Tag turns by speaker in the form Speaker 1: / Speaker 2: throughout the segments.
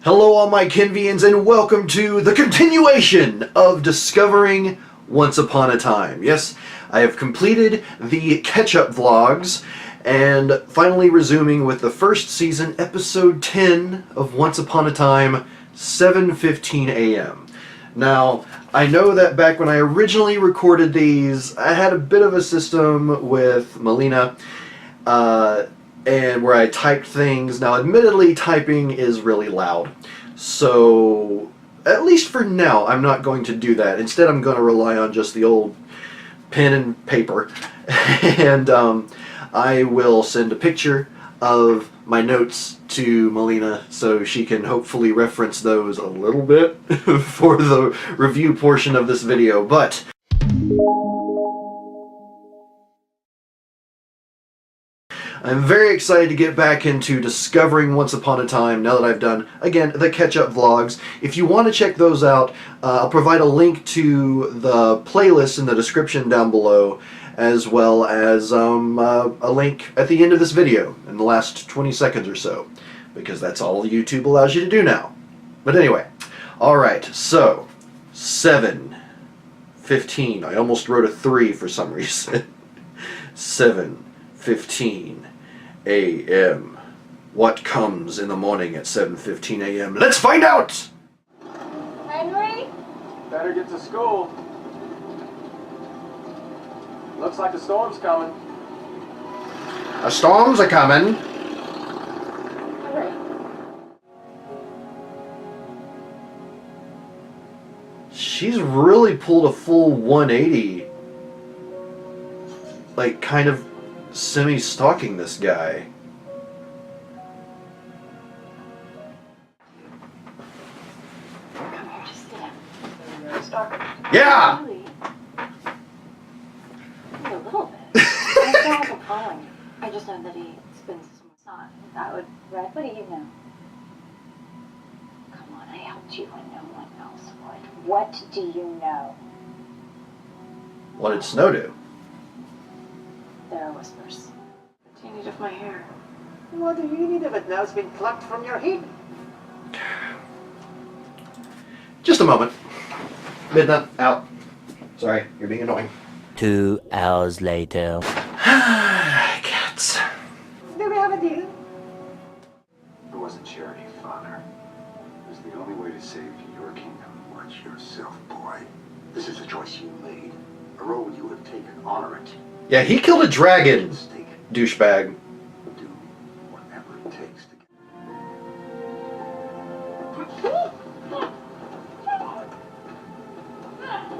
Speaker 1: Hello all my Kenvians and welcome to the continuation of discovering Once Upon a Time. Yes, I have completed the catch-up vlogs and finally resuming with the first season, episode 10 of Once Upon a Time, 7:15 a.m. Now, I know that back when I originally recorded these, I had a bit of a system with Meleena, and where I typed things. Now, admittedly, typing is really loud, so at least for now, I'm not going to do that. Instead, I'm going to rely on just the old pen and paper, and I will send a picture of my notes to Meleena so she can hopefully reference those a little bit for the review portion of this video. But I'm very excited to get back into discovering Once Upon a Time now that I've done, again, the catch-up vlogs. If you want to check those out, I'll provide a link to the playlist in the description down below, as well as a link at the end of this video in the last 20 seconds or so, because that's all YouTube allows you to do now. But anyway, alright, so 7:15. I almost wrote a 3 for some reason. 7:15 a.m. What comes in the morning at 7:15 a.m.? Let's find out!
Speaker 2: Henry?
Speaker 3: Better get to school. Looks like a storm's coming.
Speaker 1: A storm's a-coming.
Speaker 2: Henry.
Speaker 1: She's really pulled a full 180. Like, kind of semi-stalking this guy.
Speaker 2: Come here, just sit down. You're a stalker.
Speaker 1: Yeah!
Speaker 2: Really? Maybe a little bit. I still wasn't following you. I just know that he spends so much time. That would, right? What do you know? Come on, I helped you when no one else would. What do you know?
Speaker 1: What did Snow do?
Speaker 2: There are whispers. What do you need of my hair?
Speaker 4: What do you need of it now? It's been plucked from your head.
Speaker 1: Just a moment. Midnight, out. Sorry, you're being annoying.
Speaker 5: 2 hours later.
Speaker 1: Cats.
Speaker 4: Do we have a deal?
Speaker 6: It wasn't charity, Father. It was the only way to save your kingdom. Watch yourself, boy. This is a choice you made. A road you have taken. Honor it.
Speaker 1: Yeah, he killed a dragon,
Speaker 6: Mistake.
Speaker 1: douchebag.
Speaker 6: Do whatever it takes to get.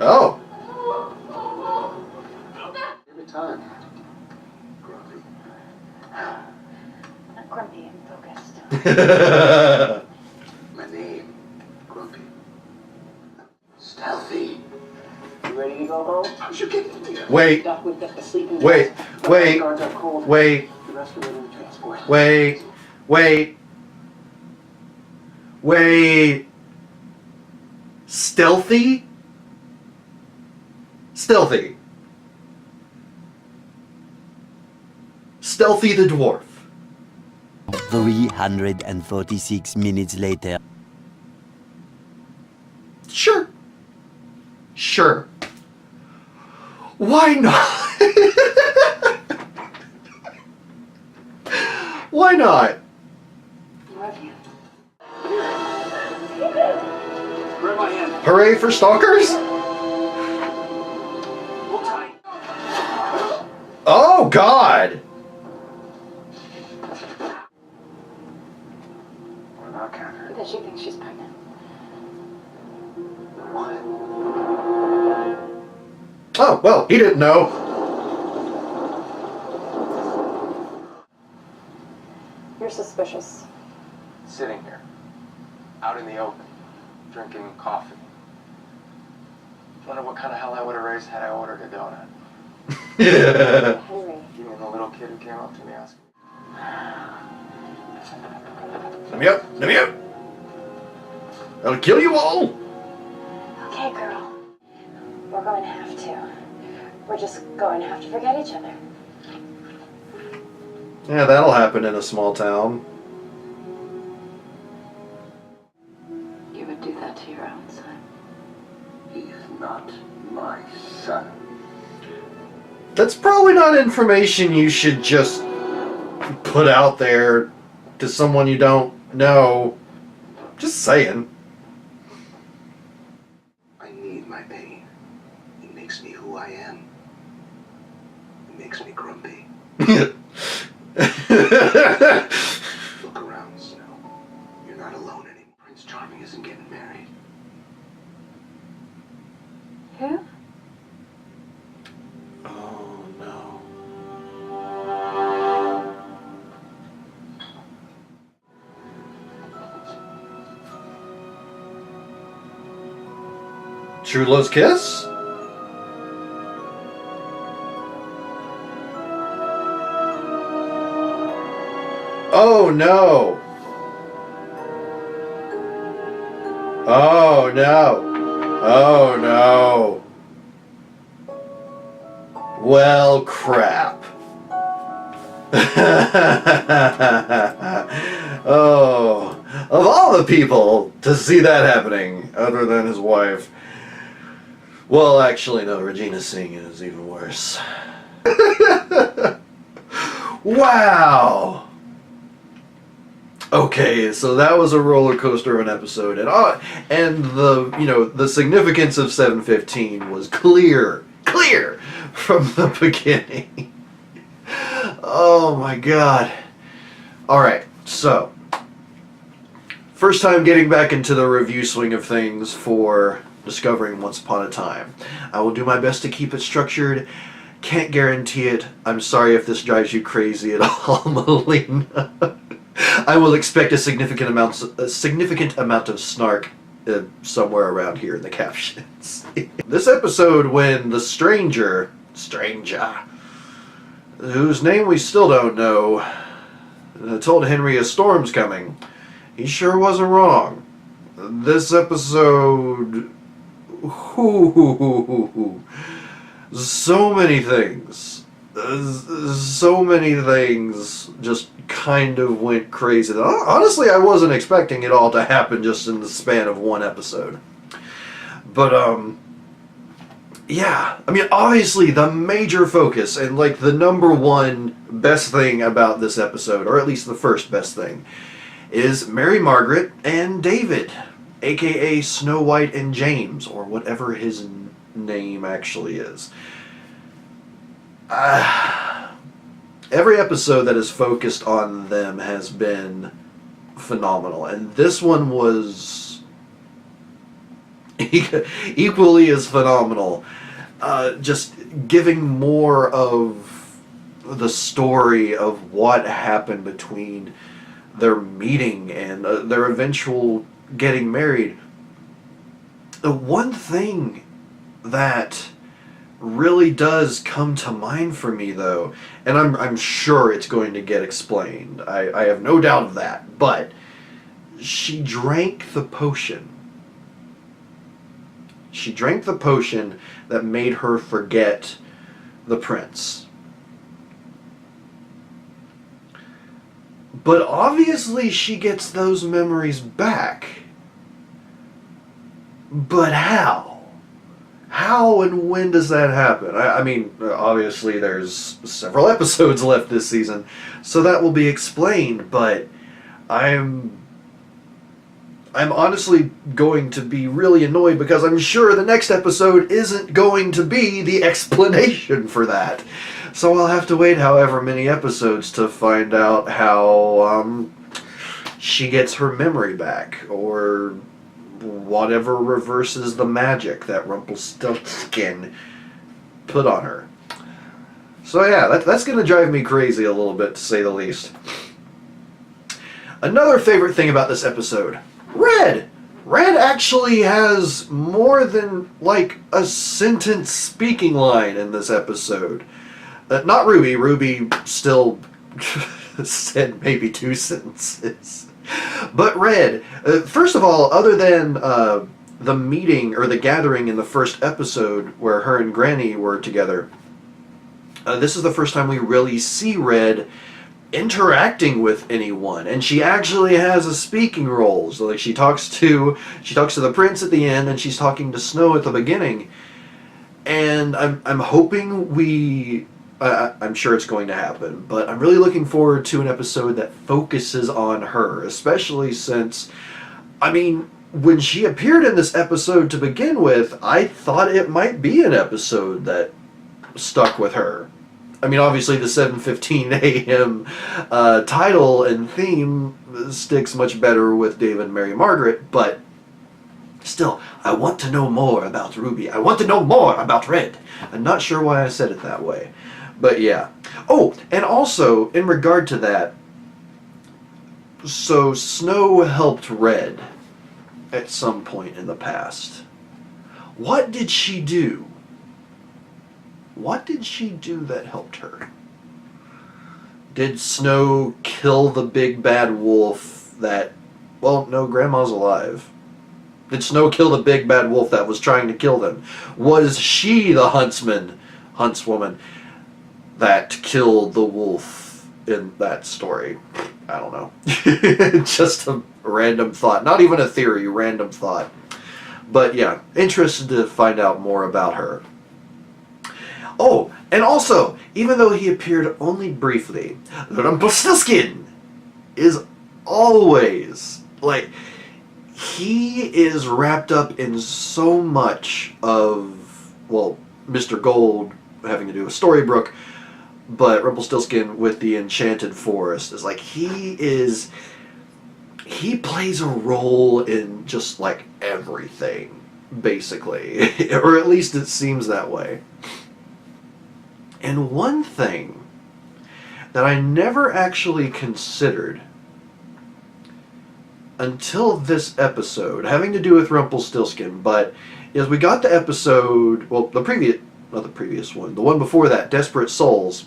Speaker 1: Oh.
Speaker 6: Every time. Grumpy.
Speaker 2: Not grumpy and focused.
Speaker 6: My name. Grumpy. Stealthy.
Speaker 4: You ready to go home?
Speaker 6: How'd you get in here?
Speaker 1: Wait,
Speaker 4: Doc would get the sleeping
Speaker 1: wait,
Speaker 4: bags.
Speaker 1: wait,
Speaker 4: Guards are cold.
Speaker 1: wait,
Speaker 4: The rest of it in the transport.
Speaker 1: wait, wait. Stealthy? Stealthy. Stealthy the dwarf.
Speaker 5: 346 minutes later.
Speaker 1: Sure. Sure. Why not? Why not?
Speaker 2: Love you.
Speaker 3: Grab my hand.
Speaker 1: Hooray for stalkers?
Speaker 3: Hold tight.
Speaker 1: Oh, God!
Speaker 6: What about Catherine?
Speaker 2: Because she thinks she's pregnant.
Speaker 6: What?
Speaker 1: Oh, well, he didn't know.
Speaker 2: You're suspicious.
Speaker 3: Sitting here. Out in the open. Drinking coffee. Wonder what kind of hell I would have raised had I ordered a donut.
Speaker 1: Yeah.
Speaker 2: Henry.
Speaker 3: You mean the little kid who came up to me asking?
Speaker 1: Let me up. Let me up. I'll kill you all.
Speaker 2: Okay, girl. We're going to have to. We're just going to have to forget each other.
Speaker 1: Yeah, that'll happen in a small town. That's probably not information you should just put out there to someone you don't know. Just saying.
Speaker 6: I need my pain. It makes me who I am. It makes me grumpy. Look around, Snow. You're not alone anymore. Prince Charming isn't getting married.
Speaker 2: Who?
Speaker 1: Oh no. True Love's Kiss? Oh no! Oh no! Oh no! Well, crap. Oh, of all the people to see that happening, other than his wife. Well, actually, no, Regina singing is even worse. Wow! Okay, so that was a roller coaster of an episode, and the significance of 715 was clear from the beginning. Oh my god! All right, so first time getting back into the review swing of things for Discovering Once Upon a Time. I will do my best to keep it structured. Can't guarantee it. I'm sorry if this drives you crazy at all, Meleena. I will expect a significant amount of snark somewhere around here in the captions. This episode, when the stranger, whose name we still don't know, told Henry a storm's coming, he sure wasn't wrong. This episode, so many things just kind of went crazy. Honestly, I wasn't expecting it all to happen just in the span of one episode. But, yeah, I mean, obviously the major focus and like the number one best thing about this episode, or at least the first best thing, is Mary Margaret and David, aka Snow White and James, or whatever his name actually is. Every episode that is focused on them has been phenomenal, and this one was equally as phenomenal. Just giving more of the story of what happened between their meeting and their eventual getting married. The one thing that really does come to mind for me, though, and I'm sure it's going to get explained, I have no doubt of that, but she drank the potion. She drank the potion that made her forget the prince. But obviously she gets those memories back. But how? How and when does that happen? I mean, obviously there's several episodes left this season, so that will be explained, but I'm honestly going to be really annoyed because I'm sure the next episode isn't going to be the explanation for that. So I'll have to wait however many episodes to find out how she gets her memory back, or whatever reverses the magic that Rumpelstiltskin put on her. So yeah, that's going to drive me crazy a little bit, to say the least. Another favorite thing about this episode, Red! Red actually has more than, like, a sentence speaking line in this episode. Not Ruby. Ruby still said maybe 2 sentences. But Red, first of all, other than the meeting or the gathering in the first episode where her and Granny were together, this is the first time we really see Red interacting with anyone, and she actually has a speaking role. So like she talks to the prince at the end, and she's talking to Snow at the beginning. And I'm hoping I'm sure it's going to happen, but I'm really looking forward to an episode that focuses on her, especially since, I mean, when she appeared in this episode to begin with, I thought it might be an episode that stuck with her. I mean, obviously the 7:15 a.m. Title and theme sticks much better with David and Mary Margaret, but still, I want to know more about Ruby. I want to know more about Red. I'm not sure why I said it that way, but yeah. Oh, and also, in regard to that, so Snow helped Red at some point in the past. What did she do? What did she do that helped her? Did Snow kill the big bad wolf that... Well, no, Grandma's alive. Did Snow kill the big bad wolf that was trying to kill them? Was she the huntswoman, that killed the wolf in that story? I don't know. Just a random thought. Not even a theory, random thought. But yeah, interested to find out more about her. Oh, and also, even though he appeared only briefly, Rumpelstiltskin is always, like, he is wrapped up in so much of, well, Mr. Gold having to do with Storybrooke, but Rumpelstiltskin with the Enchanted Forest is like, he plays a role in just, like, everything, basically. Or at least it seems that way. And one thing that I never actually considered until this episode, having to do with Rumpelstiltskin, but as we got to episode, well, not the previous one, the one before that, Desperate Souls,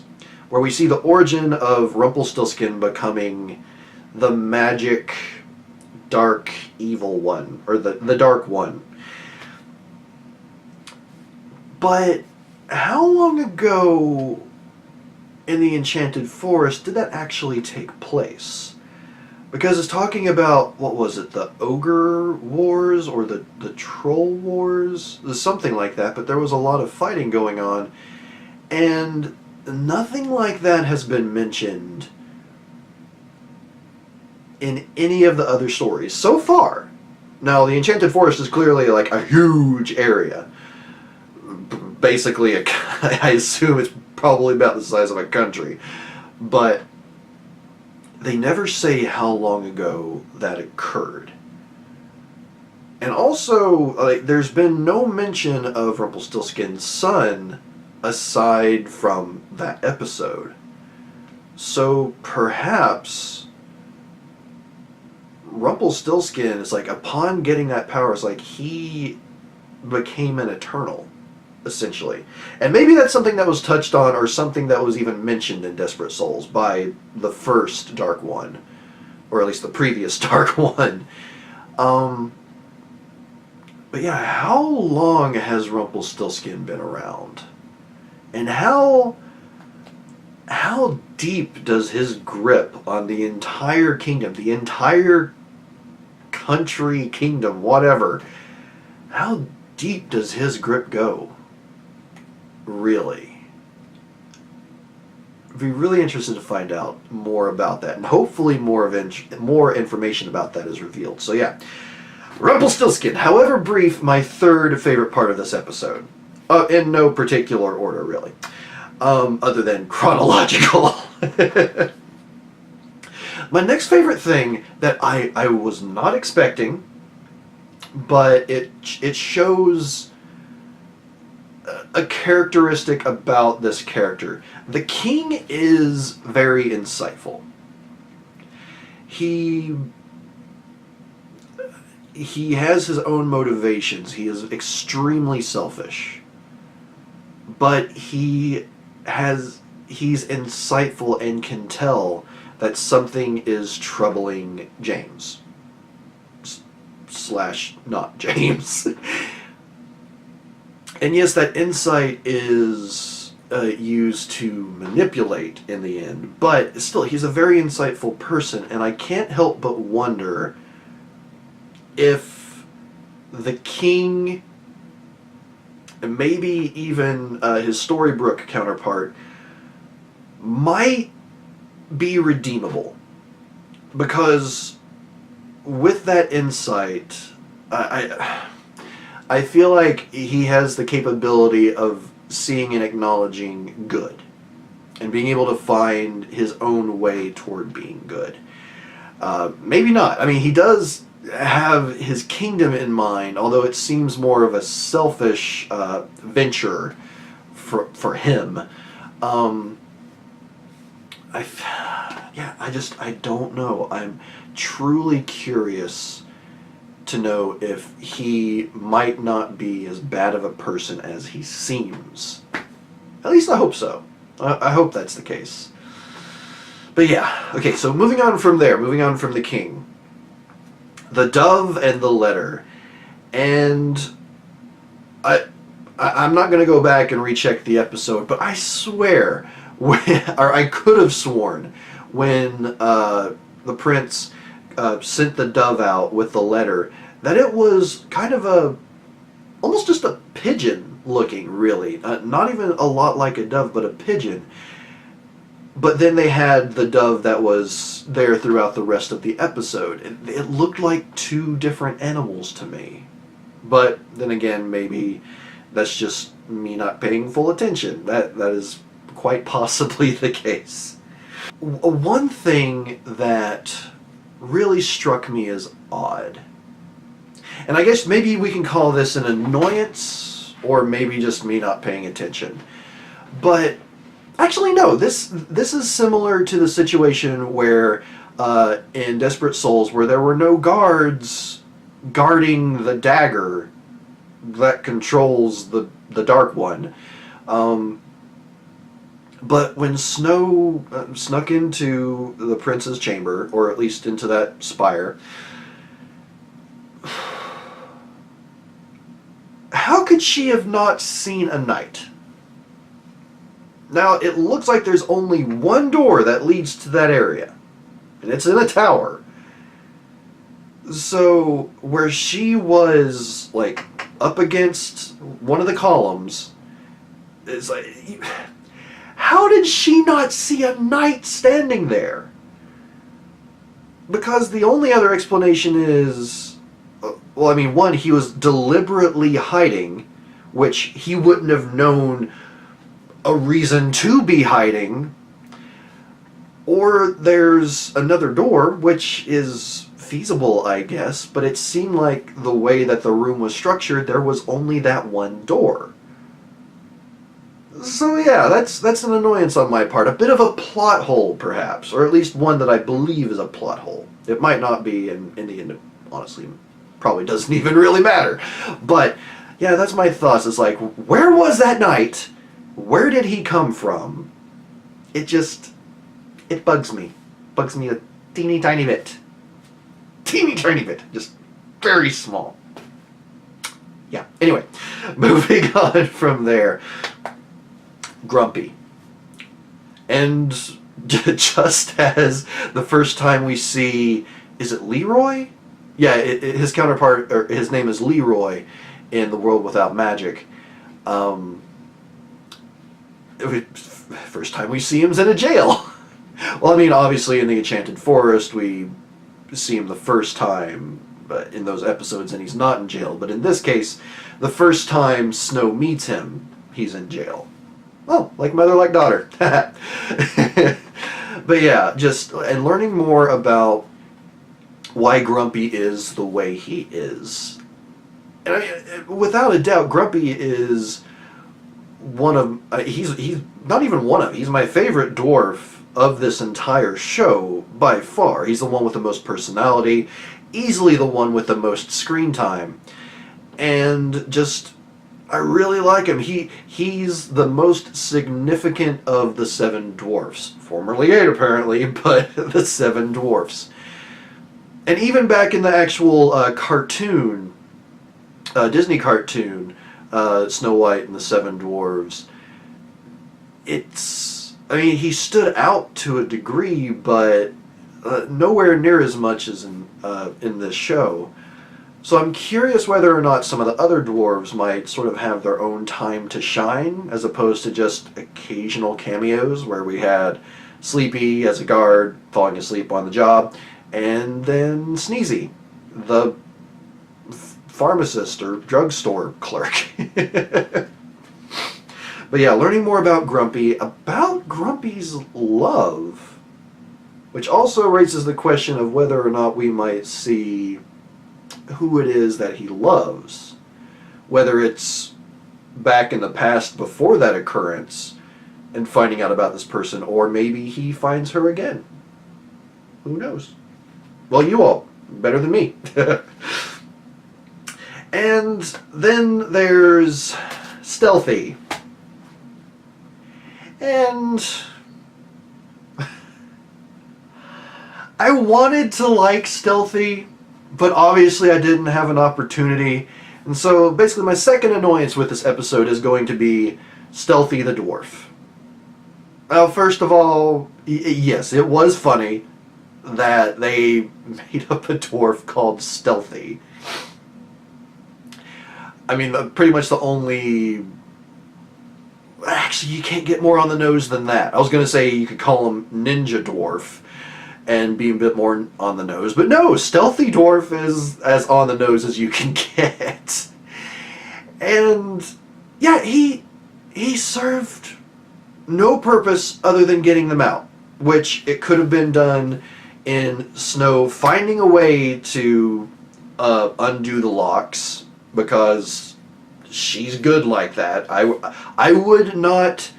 Speaker 1: where we see the origin of Rumpelstiltskin becoming the magic, dark, evil one, or the dark one. But how long ago in the Enchanted Forest did that actually take place? Because it's talking about, what was it, the Ogre Wars or the Troll Wars? Something like that, but there was a lot of fighting going on, and nothing like that has been mentioned in any of the other stories so far. Now, the Enchanted Forest is clearly like a huge area. Basically, I assume it's probably about the size of a country. But they never say how long ago that occurred. And also, like, there's been no mention of Rumpelstiltskin's son aside from that episode. So perhaps Rumpelstiltskin is like, upon getting that power, it's like he became an Eternal, essentially. And maybe that's something that was touched on, or something that was even mentioned in Desperate Souls by the first Dark One, or at least the previous Dark One. But yeah, how long has Rumpelstiltskin been around? And how deep does his grip on the entire kingdom, the entire country, kingdom, whatever, how deep does his grip go? Really? I'd be really interested to find out more about that, and hopefully more information about that is revealed. So yeah, Rumpelstiltskin, however brief, my third favorite part of this episode. In no particular order, really. Other than chronological. My next favorite thing that I was not expecting, but it shows a characteristic about this character. The king is very insightful. He has his own motivations. He is extremely selfish. But he's insightful and can tell that something is troubling James. / not James. And yes, that insight is used to manipulate in the end, but still, he's a very insightful person, and I can't help but wonder if the king and maybe even his Storybrooke counterpart, might be redeemable. Because with that insight, I feel like he has the capability of seeing and acknowledging good, and being able to find his own way toward being good. Maybe not. I mean, he does have his kingdom in mind, although it seems more of a selfish venture for him. I don't know. I'm truly curious to know if he might not be as bad of a person as he seems. At least I hope so. I hope that's the case. But yeah, okay, so moving on from there, moving on from the king. The dove and the letter. And I'm not going to go back and recheck the episode, but I swear, or I could have sworn, when the prince sent the dove out with the letter, that it was kind of almost just a pigeon looking, really. Not even a lot like a dove, but a pigeon. But then they had the dove that was there throughout the rest of the episode. It looked like two different animals to me. But then again, maybe that's just me not paying full attention. That is quite possibly the case. One thing that really struck me as odd, and I guess maybe we can call this an annoyance, or maybe just me not paying attention, but actually no, this is similar to the situation where in Desperate Souls, where there were no guards guarding the dagger that controls the Dark One. But when Snow snuck into the prince's chamber, or at least into that spire, how could she have not seen a knight? Now, it looks like there's only one door that leads to that area, and it's in a tower. So, where she was, like, up against one of the columns, it's like, how did she not see a knight standing there? Because the only other explanation is, well, I mean, one, he was deliberately hiding, which he wouldn't have known a reason to be hiding, or there's another door, which is feasible, I guess, but it seemed like the way that the room was structured, there was only that one door. So yeah, that's an annoyance on my part. A bit of a plot hole, perhaps, or at least one that I believe is a plot hole. It might not be, and in the end, honestly, probably doesn't even really matter. But yeah, that's my thoughts. It's like, where was that knight? Where did he come from? It bugs me. Bugs me a teeny tiny bit. Teeny tiny bit. Just very small. Yeah, anyway, moving on from there. Grumpy. And just as the first time we see, is it Leroy? Yeah, his counterpart, or his name is Leroy in The World Without Magic. First time we see him's in a jail. Well, I mean, obviously in the Enchanted Forest we see him the first time in those episodes and he's not in jail. But in this case, the first time Snow meets him, he's in jail. Oh, like mother, like daughter. But yeah, and learning more about why Grumpy is the way he is. And I mean, without a doubt, Grumpy is one of, he's not even one of, he's my favorite dwarf of this entire show by far. He's the one with the most personality, easily the one with the most screen time. And just, I really like him. He's the most significant of the 7 dwarfs. Formerly 8 apparently, but the 7 dwarfs. And even back in the actual cartoon, Disney cartoon, Snow White and the 7 Dwarves, I mean, he stood out to a degree, but nowhere near as much as in this show. So I'm curious whether or not some of the other dwarves might sort of have their own time to shine, as opposed to just occasional cameos where we had Sleepy as a guard falling asleep on the job, and then Sneezy, the pharmacist or drugstore clerk. But yeah, learning more about Grumpy's love, which also raises the question of whether or not we might see who it is that he loves. Whether it's back in the past before that occurrence and finding out about this person, or maybe he finds her again. Who knows? Well, you all, better than me. And then there's Stealthy. And I wanted to like Stealthy, but obviously I didn't have an opportunity. And so basically my second annoyance with this episode is going to be Stealthy the Dwarf. Well, first of all, yes, it was funny that they made up a dwarf called Stealthy. I mean, pretty much the only... Actually, you can't get more on the nose than that. I was going to say you could call him Ninja Dwarf and be a bit more on the nose. But no, Stealthy Dwarf is as on the nose as you can get. And yeah, he served no purpose other than getting them out. Which it could have been done in Snow finding a way to undo the locks, because she's good like that. I would not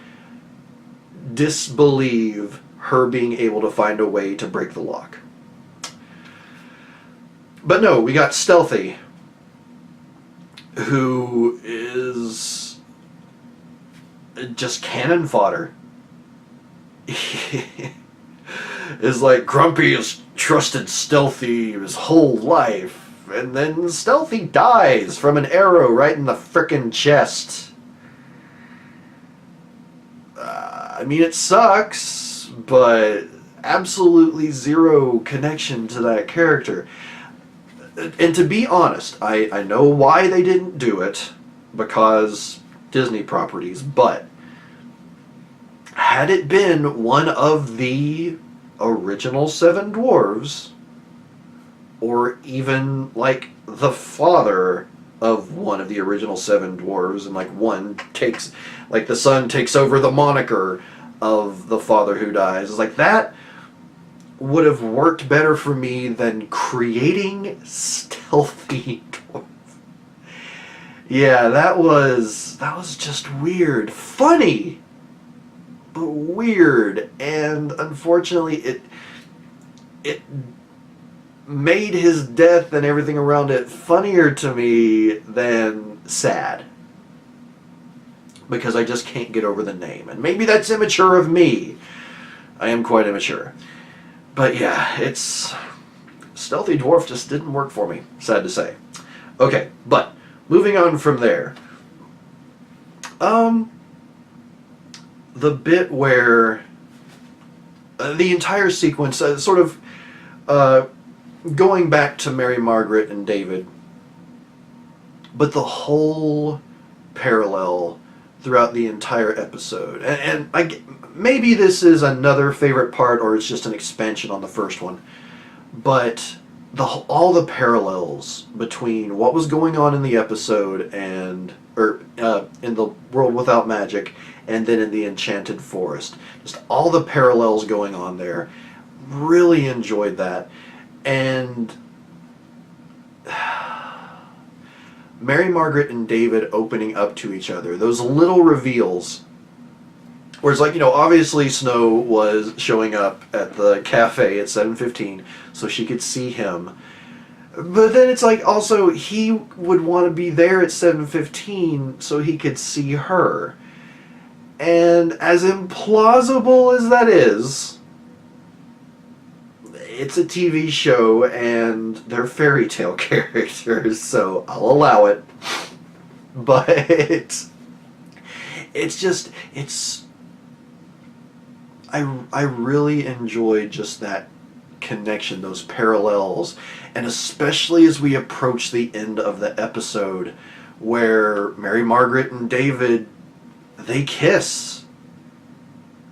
Speaker 1: disbelieve her being able to find a way to break the lock. But no, we got Stealthy, who is just cannon fodder. Is like, Grumpy has trusted Stealthy his whole life, and then Stealthy dies from an arrow right in the frickin' chest. I mean, it sucks, but absolutely zero connection to that character. And to be honest, I know why they didn't do it, because Disney properties, but had it been one of the original Seven Dwarves, or even like the father of one of the original Seven Dwarves, and like one takes, like the son takes over the moniker of the father who dies, it's like that would have worked better for me than creating Stealthy Dwarf. Yeah, that was just weird. Funny, but weird, and unfortunately it made his death and everything around it funnier to me than sad, because I just can't get over the name. And maybe that's immature of me. I am quite immature. But yeah, it's... Stealthy Dwarf just didn't work for me, sad to say. Okay, but moving on from there. The bit where the entire sequence, sort of going back to Mary, Margaret, and David, but the whole parallel throughout the entire episode. And maybe this is another favorite part, or it's just an expansion on the first one, but all the parallels between what was going on in the episode and in the world without magic, and then in the Enchanted Forest, just all the parallels going on there. Really enjoyed that. And Mary, Margaret, and David opening up to each other, those little reveals, where it's like, obviously Snow was showing up at the cafe at 7:15 so she could see him. But then it's like, also, he would want to be there at 7:15 so he could see her. And as implausible as that is, it's a TV show and they're fairy tale characters, so I'll allow it. But I really enjoyed just that connection, those parallels, and especially as we approach the end of the episode where Margaret and David, they kiss.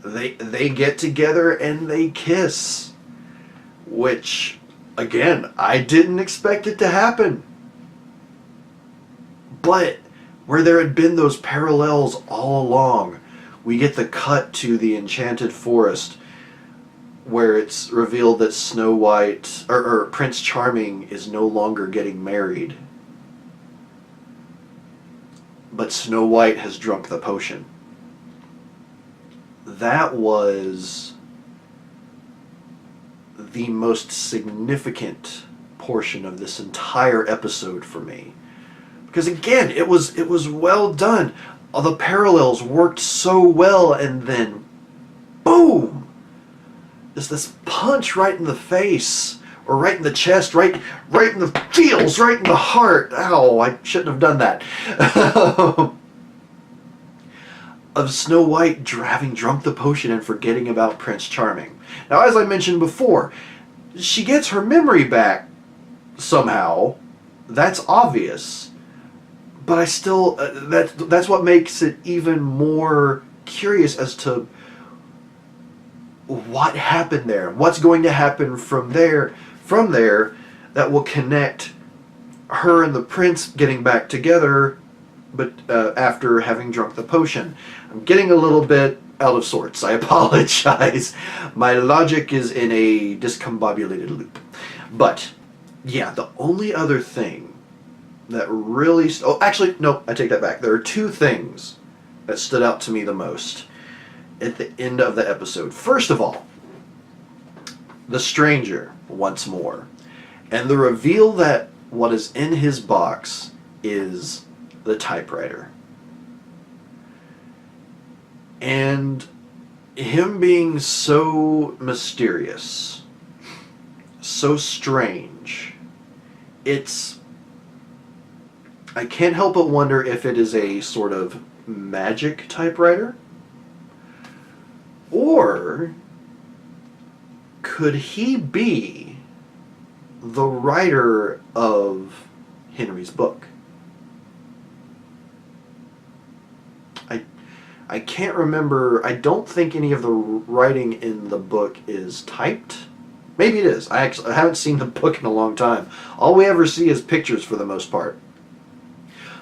Speaker 1: They get together and they kiss, which, again, I didn't expect it to happen. But where there had been those parallels all along, we get the cut to the enchanted forest where it's revealed that Snow White, or Prince Charming, is no longer getting married. But Snow White has drunk the potion. That was the most significant portion of this entire episode for me. Because again, it was well done. All the parallels worked so well, and then boom! There's this punch right in the face, or right in the chest, right in the feels, right in the heart. Ow, I shouldn't have done that. Of Snow White having drunk the potion and forgetting about Prince Charming. Now, as I mentioned before, she gets her memory back somehow. That's obvious. But I still, that's what makes it even more curious as to what happened there. What's going to happen from there that will connect her and the prince getting back together, but after having drunk the potion. I'm getting a little bit out of sorts. I apologize. My logic is in a discombobulated loop. But, yeah, the only other thing that really... Oh, actually, no, I take that back. There are two things that stood out to me the most at the end of the episode. First of all, the stranger, once more. And the reveal that what is in his box is the typewriter. And him being so mysterious, so strange, I can't help but wonder if it is a sort of magic typewriter, or could he be the writer of Henry's book? I can't remember. I don't think any of the writing in the book is typed. Maybe it is. I haven't seen the book in a long time. All we ever see is pictures for the most part.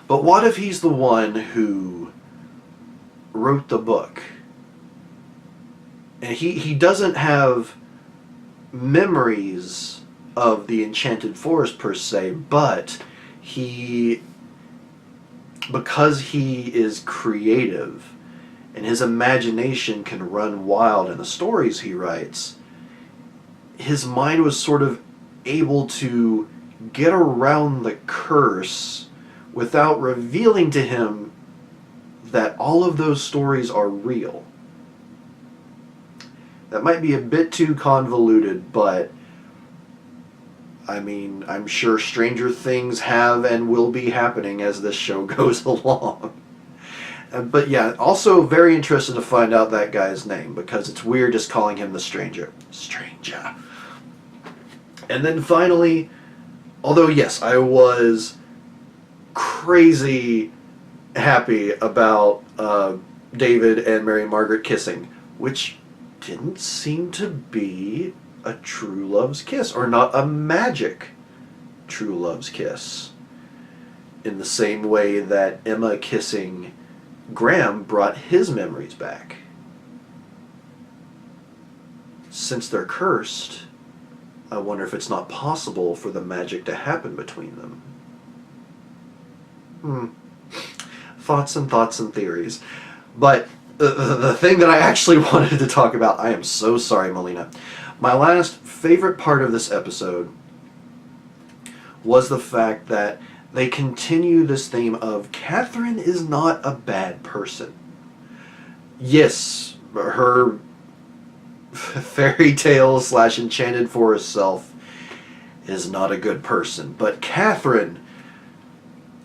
Speaker 1: But what if he's the one who wrote the book? And he doesn't have memories of the Enchanted Forest per se, but because he is creative and his imagination can run wild in the stories he writes, his mind was sort of able to get around the curse without revealing to him that all of those stories are real. That might be a bit too convoluted, but I mean, I'm sure stranger things have and will be happening as this show goes along. But yeah, also very interested to find out that guy's name, because it's weird just calling him the Stranger. Stranger. And then finally, although yes, I was crazy happy about David and Mary Margaret kissing, which didn't seem to be a true love's kiss, or not a magic true love's kiss, in the same way that Emma kissing Graham brought his memories back. Since they're cursed, I wonder if it's not possible for the magic to happen between them. Thoughts and theories. But the thing that I actually wanted to talk about, I am so sorry, Meleena. My last favorite part of this episode was the fact that they continue this theme of Catherine is not a bad person. Yes, her fairy tale / enchanted forest self is not a good person, but Catherine,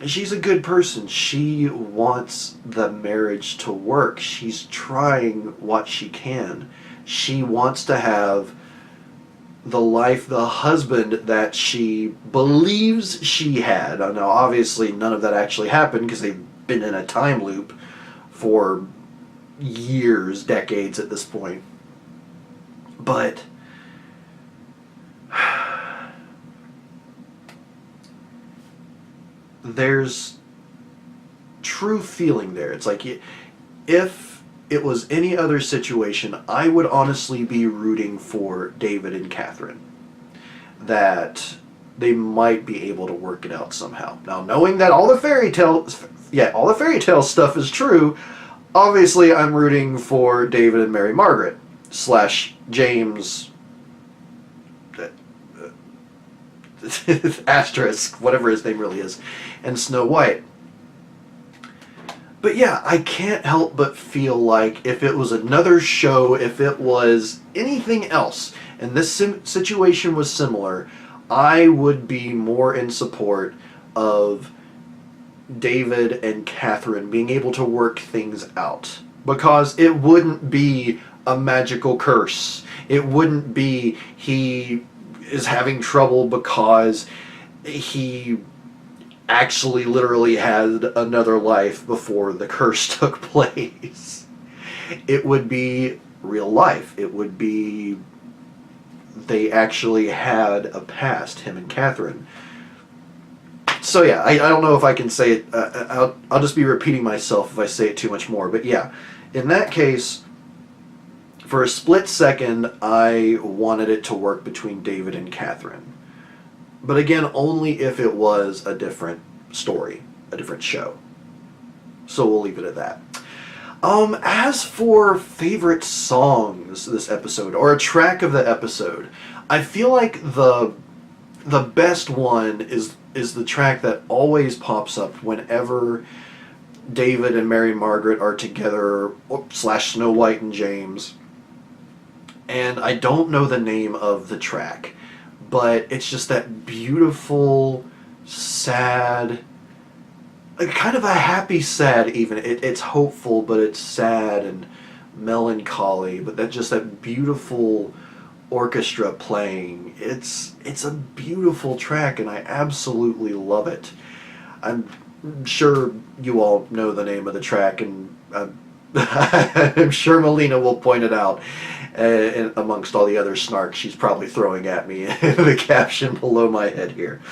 Speaker 1: she's a good person. She wants the marriage to work. She's trying what she can. She wants to have the life, the husband that she believes she had. Now, obviously, none of that actually happened because they've been in a time loop for years, decades at this point. But there's true feeling there. It's like, if it was any other situation, I would honestly be rooting for David and Catherine, that they might be able to work it out somehow. Now, knowing that all the fairy tale stuff is true, obviously I'm rooting for David and Mary Margaret / James asterisk, whatever his name really is, and Snow White. But yeah, I can't help but feel like if it was another show, if it was anything else, and this situation was similar, I would be more in support of David and Catherine being able to work things out. Because it wouldn't be a magical curse. It wouldn't be he is having trouble because he actually literally had another life before the curse took place. It would be real life. It would be they actually had a past, him and Catherine. So yeah, I don't know if I can say it. I'll just be repeating myself if I say it too much more. But yeah, in that case, for a split second, I wanted it to work between David and Catherine. But again, only if it was a different story, a different show. So we'll leave it at that. As for favorite songs this episode, or a track of the episode, I feel like the best one is the track that always pops up whenever David and Mary Margaret are together, / Snow White and James. And I don't know the name of the track, but it's just that beautiful, sad, kind of a happy sad even. It's hopeful, but it's sad and melancholy, but that beautiful orchestra playing. It's a beautiful track, and I absolutely love it. I'm sure you all know the name of the track, and I'm sure Meleena will point it out. And amongst all the other snark she's probably throwing at me in the caption below my head here.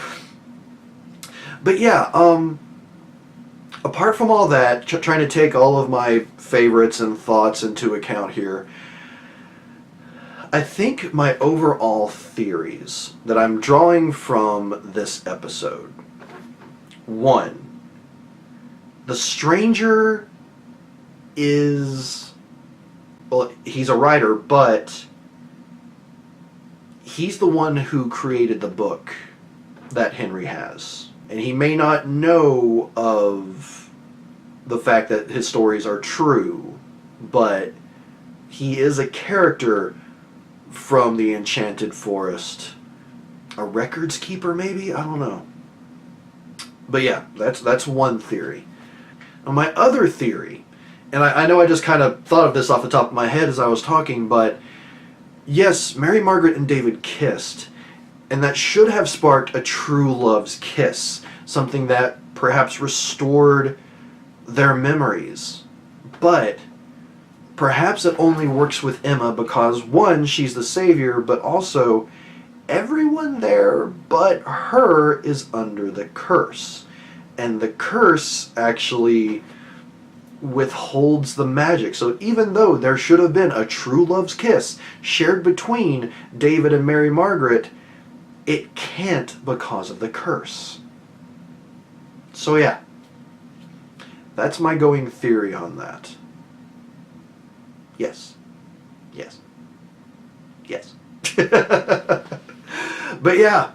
Speaker 1: But yeah, apart from all that, trying to take all of my favorites and thoughts into account here, I think my overall theories that I'm drawing from this episode: 1, the stranger is... well, he's a writer, but he's the one who created the book that Henry has. And he may not know of the fact that his stories are true, but he is a character from the Enchanted Forest. A records keeper, maybe? I don't know. But yeah, that's one theory. Now, my other theory, and I know I just kind of thought of this off the top of my head as I was talking, but yes, Mary Margaret and David kissed, and that should have sparked a true love's kiss, something that perhaps restored their memories. But perhaps it only works with Emma because, 1, she's the savior, but also everyone there but her is under the curse. And the curse actually withholds the magic. So even though there should have been a true love's kiss shared between David and Mary Margaret, it can't because of the curse. So yeah, that's my going theory on that. Yes. Yes. Yes. But yeah,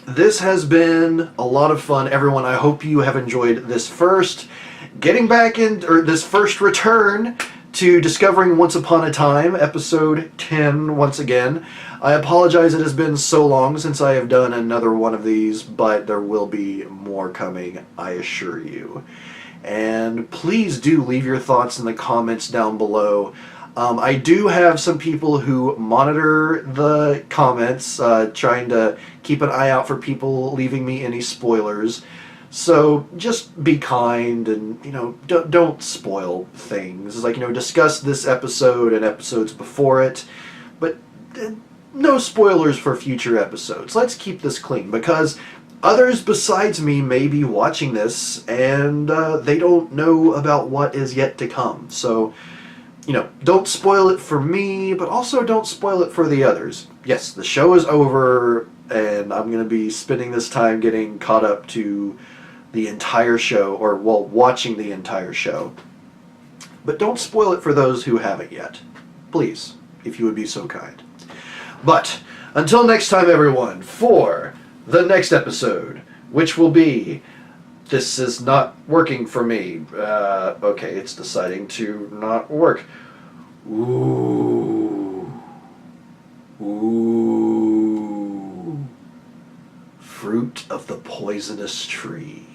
Speaker 1: this has been a lot of fun, everyone. I hope you have enjoyed this first this first return to Discovering Once Upon a Time, episode 10 once again. I apologize it has been so long since I have done another one of these, but there will be more coming, I assure you. And please do leave your thoughts in the comments down below. I do have some people who monitor the comments, trying to keep an eye out for people leaving me any spoilers. So just be kind and, you know, don't spoil things. It's like, you know, discuss this episode and episodes before it, but no spoilers for future episodes. Let's keep this clean, because others besides me may be watching this and they don't know about what is yet to come. So, you know, don't spoil it for me, but also don't spoil it for the others. Yes, the show is over, and I'm going to be spending this time getting caught up to the entire show, or, well, watching the entire show. But don't spoil it for those who haven't yet. Please, if you would be so kind. But, until next time, everyone, for the next episode, which will be... This is not working for me. Okay, it's deciding to not work. Ooh. Ooh. Fruit of the poisonous tree.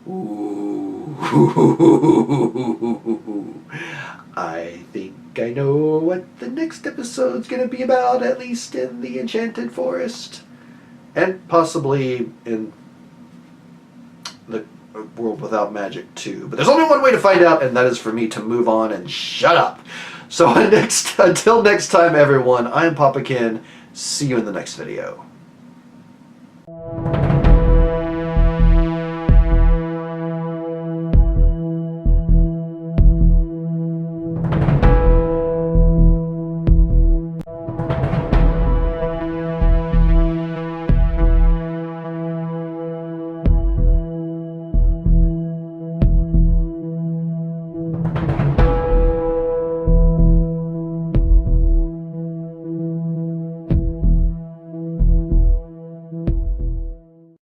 Speaker 1: Ooh. I think I know what the next episode's gonna be about, at least in the Enchanted Forest. And possibly in the World Without Magic too. But there's only one way to find out, and that is for me to move on and shut up. So until next time, everyone, I am Papa Ken. See you in the next video.